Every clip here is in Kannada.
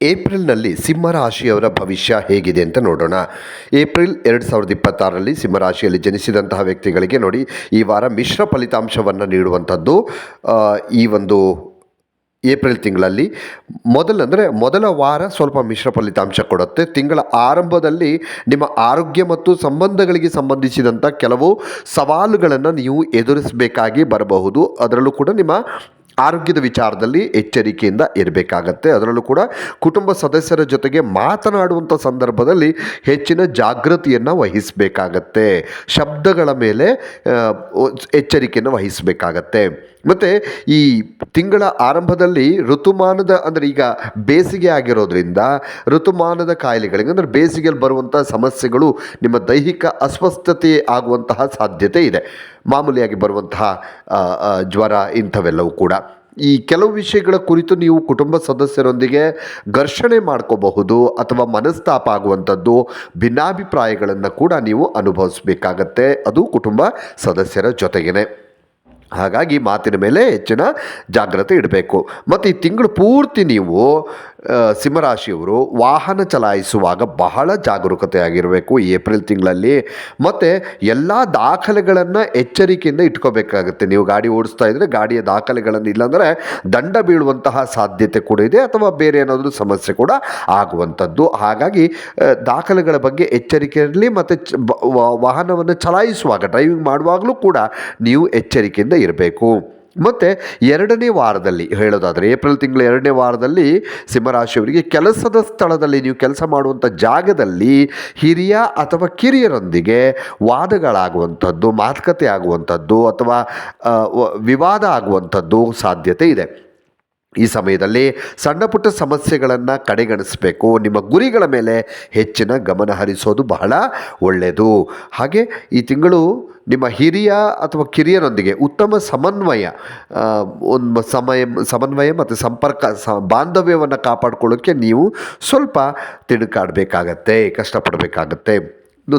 ಏಪ್ರಿಲ್ನಲ್ಲಿ ಸಿಂಹರಾಶಿಯವರ ಭವಿಷ್ಯ ಹೇಗಿದೆ ಅಂತ ನೋಡೋಣ. ಏಪ್ರಿಲ್ 2026ರಲ್ಲಿ ಸಿಂಹರಾಶಿಯಲ್ಲಿ ಜನಿಸಿದಂತಹ ವ್ಯಕ್ತಿಗಳಿಗೆ ನೋಡಿ, ಈ ವಾರ ಮಿಶ್ರ ಫಲಿತಾಂಶವನ್ನು ನೀಡುವಂಥದ್ದು. ಈ ಒಂದು ಏಪ್ರಿಲ್ ತಿಂಗಳಲ್ಲಿ ಮೊದಲ ವಾರ ಸ್ವಲ್ಪ ಮಿಶ್ರ ಫಲಿತಾಂಶ ಕೊಡುತ್ತೆ. ತಿಂಗಳ ಆರಂಭದಲ್ಲಿ ನಿಮ್ಮ ಆರೋಗ್ಯ ಮತ್ತು ಸಂಬಂಧಗಳಿಗೆ ಸಂಬಂಧಿಸಿದಂಥ ಕೆಲವು ಸವಾಲುಗಳನ್ನು ನೀವು ಎದುರಿಸಬೇಕಾಗಿ ಬರಬಹುದು. ಅದರಲ್ಲೂ ಕೂಡ ನಿಮ್ಮ ಆರೋಗ್ಯದ ವಿಚಾರದಲ್ಲಿ ಎಚ್ಚರಿಕೆಯಿಂದ ಇರಬೇಕಾಗತ್ತೆ. ಅದರಲ್ಲೂ ಕೂಡ ಕುಟುಂಬ ಸದಸ್ಯರ ಜೊತೆಗೆ ಮಾತನಾಡುವಂಥ ಸಂದರ್ಭದಲ್ಲಿ ಹೆಚ್ಚಿನ ಜಾಗೃತಿಯನ್ನು ವಹಿಸಬೇಕಾಗತ್ತೆ. ಶಬ್ದಗಳ ಮೇಲೆ ಎಚ್ಚರಿಕೆಯನ್ನು ವಹಿಸಬೇಕಾಗತ್ತೆ. ಮತ್ತು ಈ ತಿಂಗಳ ಆರಂಭದಲ್ಲಿ ಋತುಮಾನದ ಅಂದರೆ ಈಗ ಬೇಸಿಗೆ ಆಗಿರೋದ್ರಿಂದ ಋತುಮಾನದ ಕಾಯಿಲೆಗಳಿಗೆ ಅಂದರೆ ಬೇಸಿಗೆಯಲ್ಲಿ ಬರುವಂಥ ಸಮಸ್ಯೆಗಳು ನಿಮ್ಮ ದೈಹಿಕ ಅಸ್ವಸ್ಥತೆ ಆಗುವಂತಹ ಸಾಧ್ಯತೆ ಇದೆ. ಮಾಮೂಲಿಯಾಗಿ ಬರುವಂತಹ ಜ್ವರ ಇಂಥವೆಲ್ಲವೂ ಕೂಡ. ಈ ಕೆಲವು ವಿಷಯಗಳ ಕುರಿತು ನೀವು ಕುಟುಂಬ ಸದಸ್ಯರೊಂದಿಗೆ ಘರ್ಷಣೆ ಮಾಡ್ಕೋಬಹುದು ಅಥವಾ ಮನಸ್ತಾಪ ಆಗುವಂಥದ್ದು, ಭಿನ್ನಾಭಿಪ್ರಾಯಗಳನ್ನು ಕೂಡ ನೀವು ಅನುಭವಿಸಬೇಕಾಗತ್ತೆ. ಅದು ಕುಟುಂಬ ಸದಸ್ಯರ ಜೊತೆಗೇ. ಹಾಗಾಗಿ ಮಾತಿನ ಮೇಲೆ ಹೆಚ್ಚಿನ ಜಾಗ್ರತೆ ಇಡಬೇಕು. ಮತ್ತು ಈ ತಿಂಗಳು ಪೂರ್ತಿ ನೀವು ಸಿಂಹರಾಶಿಯವರು ವಾಹನ ಚಲಾಯಿಸುವಾಗ ಬಹಳ ಜಾಗರೂಕತೆಯಾಗಿರಬೇಕು ಈ ಏಪ್ರಿಲ್ ತಿಂಗಳಲ್ಲಿ. ಮತ್ತು ಎಲ್ಲ ದಾಖಲೆಗಳನ್ನು ಎಚ್ಚರಿಕೆಯಿಂದ ಇಟ್ಕೋಬೇಕಾಗುತ್ತೆ. ನೀವು ಗಾಡಿ ಓಡಿಸ್ತಾ ಇದ್ದರೆ ಗಾಡಿಯ ದಾಖಲೆಗಳನ್ನು ಇಲ್ಲಾಂದರೆ ದಂಡ ಬೀಳುವಂತಹ ಸಾಧ್ಯತೆ ಕೂಡ ಇದೆ, ಅಥವಾ ಬೇರೆ ಏನಾದರೂ ಸಮಸ್ಯೆ ಕೂಡ ಆಗುವಂಥದ್ದು. ಹಾಗಾಗಿ ದಾಖಲೆಗಳ ಬಗ್ಗೆ ಎಚ್ಚರಿಕೆ ಇರಲಿ. ಮತ್ತು ವಾಹನವನ್ನು ಚಲಾಯಿಸುವಾಗ ಡ್ರೈವಿಂಗ್ ಮಾಡುವಾಗಲೂ ಕೂಡ ನೀವು ಎಚ್ಚರಿಕೆಯಿಂದ ಇರಬೇಕು. ಮತ್ತು ಎರಡನೇ ವಾರದಲ್ಲಿ ಹೇಳೋದಾದರೆ, ಏಪ್ರಿಲ್ ತಿಂಗಳ ಎರಡನೇ ವಾರದಲ್ಲಿ ಸಿಂಹರಾಶಿಯವರಿಗೆ ಕೆಲಸದ ಸ್ಥಳದಲ್ಲಿ, ನೀವು ಕೆಲಸ ಮಾಡುವಂಥ ಜಾಗದಲ್ಲಿ ಹಿರಿಯ ಅಥವಾ ಕಿರಿಯರೊಂದಿಗೆ ವಾದಗಳಾಗುವಂಥದ್ದು, ಮಾತುಕತೆ ಆಗುವಂಥದ್ದು ಅಥವಾ ವಿವಾದ ಆಗುವಂಥದ್ದು ಸಾಧ್ಯತೆ ಇದೆ. ಈ ಸಮಯದಲ್ಲಿ ಸಣ್ಣ ಪುಟ್ಟ ಸಮಸ್ಯೆಗಳನ್ನು ಕಡೆಗಣಿಸಬೇಕು. ನಿಮ್ಮ ಗುರಿಗಳ ಮೇಲೆ ಹೆಚ್ಚಿನ ಗಮನ ಹರಿಸೋದು ಬಹಳ ಒಳ್ಳೆಯದು. ಹಾಗೆ ಈ ತಿಂಗಳು ನಿಮ್ಮ ಹಿರಿಯ ಅಥವಾ ಕಿರಿಯರೊಂದಿಗೆ ಉತ್ತಮ ಸಮನ್ವಯ ಮತ್ತು ಸಂಪರ್ಕ ಬಾಂಧವ್ಯವನ್ನು ಕಾಪಾಡಿಕೊಳ್ಳೋಕ್ಕೆ ನೀವು ಸ್ವಲ್ಪ ತಿಣುಕಾಡಬೇಕಾಗತ್ತೆ, ಕಷ್ಟಪಡಬೇಕಾಗತ್ತೆ.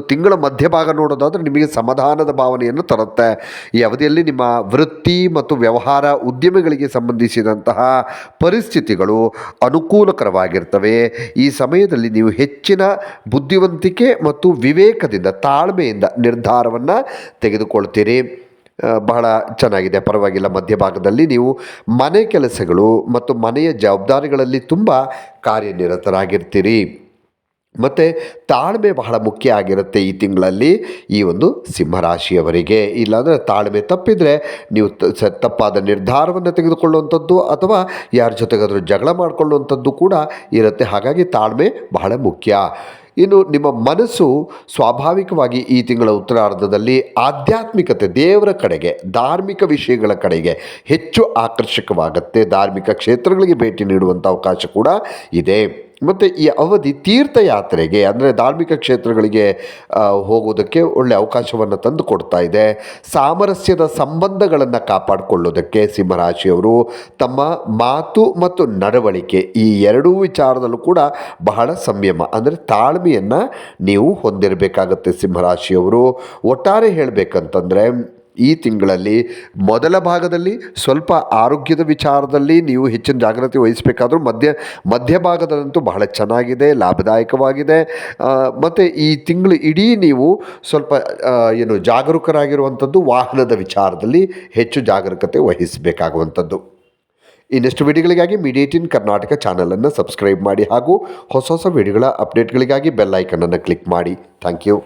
ತಿಂಗಳ ಮಧ್ಯಭಾಗ ನೋಡೋದಾದರೆ ನಿಮಗೆ ಸಮಾಧಾನದ ಭಾವನೆಯನ್ನು ತರುತ್ತೆ. ಈ ಅವಧಿಯಲ್ಲಿ ನಿಮ್ಮ ವೃತ್ತಿ ಮತ್ತು ವ್ಯವಹಾರ ಉದ್ಯಮಗಳಿಗೆ ಸಂಬಂಧಿಸಿದಂತಹ ಪರಿಸ್ಥಿತಿಗಳು ಅನುಕೂಲಕರವಾಗಿರ್ತವೆ. ಈ ಸಮಯದಲ್ಲಿ ನೀವು ಹೆಚ್ಚಿನ ಬುದ್ಧಿವಂತಿಕೆ ಮತ್ತು ವಿವೇಕದಿಂದ, ತಾಳ್ಮೆಯಿಂದ ನಿರ್ಧಾರವನ್ನು ತೆಗೆದುಕೊಳ್ತೀರಿ. ಬಹಳ ಚೆನ್ನಾಗಿದೆ, ಪರವಾಗಿಲ್ಲ. ಮಧ್ಯಭಾಗದಲ್ಲಿ ನೀವು ಮನೆ ಕೆಲಸಗಳು ಮತ್ತು ಮನೆಯ ಜವಾಬ್ದಾರಿಗಳಲ್ಲಿ ತುಂಬ ಕಾರ್ಯನಿರತರಾಗಿರ್ತೀರಿ. ಮತ್ತು ತಾಳ್ಮೆ ಬಹಳ ಮುಖ್ಯ ಆಗಿರುತ್ತೆ ಈ ತಿಂಗಳಲ್ಲಿ ಈ ಒಂದು ಸಿಂಹರಾಶಿಯವರಿಗೆ. ಇಲ್ಲಾಂದರೆ ತಾಳ್ಮೆ ತಪ್ಪಿದರೆ ನೀವು ತಪ್ಪಾದ ನಿರ್ಧಾರವನ್ನು ತೆಗೆದುಕೊಳ್ಳುವಂಥದ್ದು ಅಥವಾ ಯಾರ ಜೊತೆಗಾದರೂ ಜಗಳ ಮಾಡಿಕೊಳ್ಳುವಂಥದ್ದು ಕೂಡ ಇರುತ್ತೆ. ಹಾಗಾಗಿ ತಾಳ್ಮೆ ಬಹಳ ಮುಖ್ಯ. ಇನ್ನು ನಿಮ್ಮ ಮನಸ್ಸು ಸ್ವಾಭಾವಿಕವಾಗಿ ಈ ತಿಂಗಳ ಉತ್ತರಾರ್ಧದಲ್ಲಿ ಆಧ್ಯಾತ್ಮಿಕತೆ, ದೇವರ ಕಡೆಗೆ, ಧಾರ್ಮಿಕ ವಿಷಯಗಳ ಕಡೆಗೆ ಹೆಚ್ಚು ಆಕರ್ಷಕವಾಗುತ್ತೆ. ಧಾರ್ಮಿಕ ಕ್ಷೇತ್ರಗಳಿಗೆ ಭೇಟಿ ನೀಡುವಂಥ ಅವಕಾಶ ಕೂಡ ಇದೆ. ಮತ್ತು ಈ ಅವಧಿ ತೀರ್ಥಯಾತ್ರೆಗೆ ಅಂದರೆ ಧಾರ್ಮಿಕ ಕ್ಷೇತ್ರಗಳಿಗೆ ಹೋಗೋದಕ್ಕೆ ಒಳ್ಳೆಯ ಅವಕಾಶವನ್ನು ತಂದು ಕೊಡ್ತಾ ಇದೆ. ಸಾಮರಸ್ಯದ ಸಂಬಂಧಗಳನ್ನು ಕಾಪಾಡಿಕೊಳ್ಳೋದಕ್ಕೆ ಸಿಂಹರಾಶಿಯವರು ತಮ್ಮ ಮಾತು ಮತ್ತು ನಡವಳಿಕೆ ಈ ಎರಡೂ ವಿಚಾರದಲ್ಲೂ ಕೂಡ ಬಹಳ ಸಂಯಮ ಅಂದರೆ ತಾಳ್ಮೆಯನ್ನು ನೀವು ಹೊಂದಿರಬೇಕಾಗತ್ತೆ ಸಿಂಹರಾಶಿಯವರು. ಒಟ್ಟಾರೆ ಹೇಳಬೇಕಂತಂದರೆ ಈ ತಿಂಗಳಲ್ಲಿ ಮೊದಲ ಭಾಗದಲ್ಲಿ ಸ್ವಲ್ಪ ಆರೋಗ್ಯದ ವಿಚಾರದಲ್ಲಿ ನೀವು ಹೆಚ್ಚಿನ ಜಾಗೃತಿ ವಹಿಸಬೇಕಾದ್ರೂ ಮಧ್ಯಭಾಗದಂತೂ ಬಹಳ ಚೆನ್ನಾಗಿದೆ, ಲಾಭದಾಯಕವಾಗಿದೆ. ಮತ್ತು ಈ ತಿಂಗಳು ಇಡೀ ನೀವು ಸ್ವಲ್ಪ ಜಾಗರೂಕರಾಗಿರುವಂಥದ್ದು, ವಾಹನದ ವಿಚಾರದಲ್ಲಿ ಹೆಚ್ಚು ಜಾಗರೂಕತೆ ವಹಿಸಬೇಕಾಗುವಂಥದ್ದು. ಇನ್ನಷ್ಟು ವಿಡಿಯೋಗಳಿಗಾಗಿ ಮೀಡಿಯಾ18 ಕರ್ನಾಟಕ ಚಾನಲನ್ನು ಸಬ್ಸ್ಕ್ರೈಬ್ ಮಾಡಿ ಹಾಗೂ ಹೊಸ ವಿಡಿಯೋಗಳ ಅಪ್ಡೇಟ್ಗಳಿಗಾಗಿ ಬೆಲ್ ಐಕನನ್ನು ಕ್ಲಿಕ್ ಮಾಡಿ. Thank you.